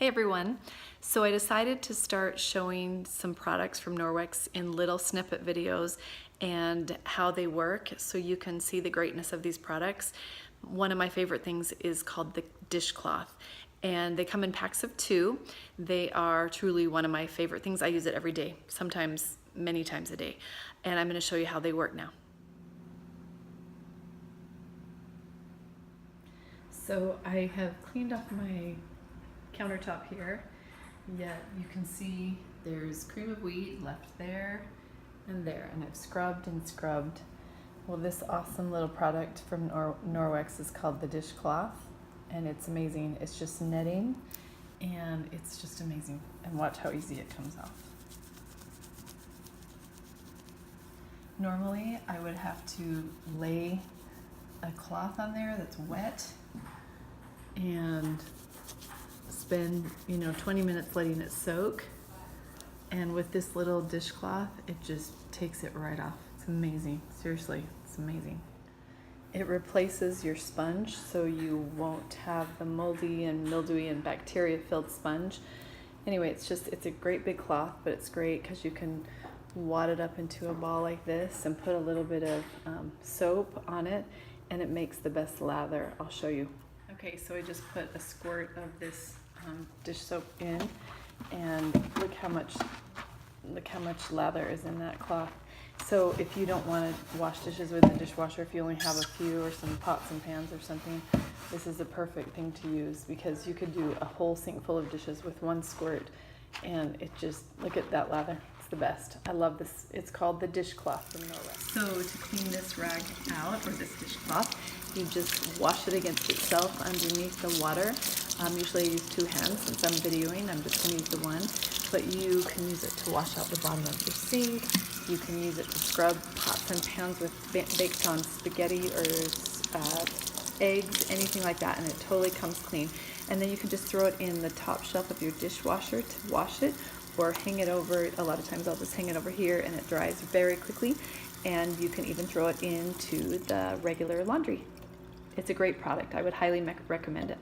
Hey everyone. So I decided to start showing some products from Norwex in little snippet videos and how they work so you can see the greatness of these products. One of my favorite things is called the dishcloth, and they come in packs of 2. They are truly one of my favorite things. I use it every day, sometimes many times a day, and I'm going to show you how they work now. So I have cleaned up my countertop here, yet you can see there's cream of wheat left there and there, and I've scrubbed and scrubbed. Well, this awesome little product from Norwex is called the dishcloth, and it's amazing. It's just netting, and it's just amazing. And watch how easy it comes off. Normally, I would have to lay a cloth on there that's wet and spend 20 minutes letting it soak, and with this little dishcloth it just takes it right off. It's amazing. Seriously, it's amazing. It replaces your sponge, so you won't have the moldy and mildewy and bacteria filled sponge. Anyway, it's a great big cloth, but it's great because you can wad it up into a ball like this and put a little bit of soap on it, and it makes the best lather. I'll show you. Okay, so I just put a squirt of this dish soap in, and look how much lather is in that cloth. So if you don't want to wash dishes with the dishwasher, if you only have a few or some pots and pans or something, this is a perfect thing to use, because you could do a whole sink full of dishes with one squirt, and it just, look at that lather. It's the best. I love this. It's called the dishcloth from Norwex. So to clean this rag out, or this dishcloth, you just wash it against itself underneath the water. Usually I use 2 hands. Since I'm videoing, I'm just going to use the one. But you can use it to wash out the bottom of your sink. You can use it to scrub pots and pans with baked on spaghetti or eggs, anything like that, and it totally comes clean. And then you can just throw it in the top shelf of your dishwasher to wash it, or hang it over. A lot of times I'll just hang it over here, and it dries very quickly. And you can even throw it into the regular laundry. It's a great product. I would highly recommend it.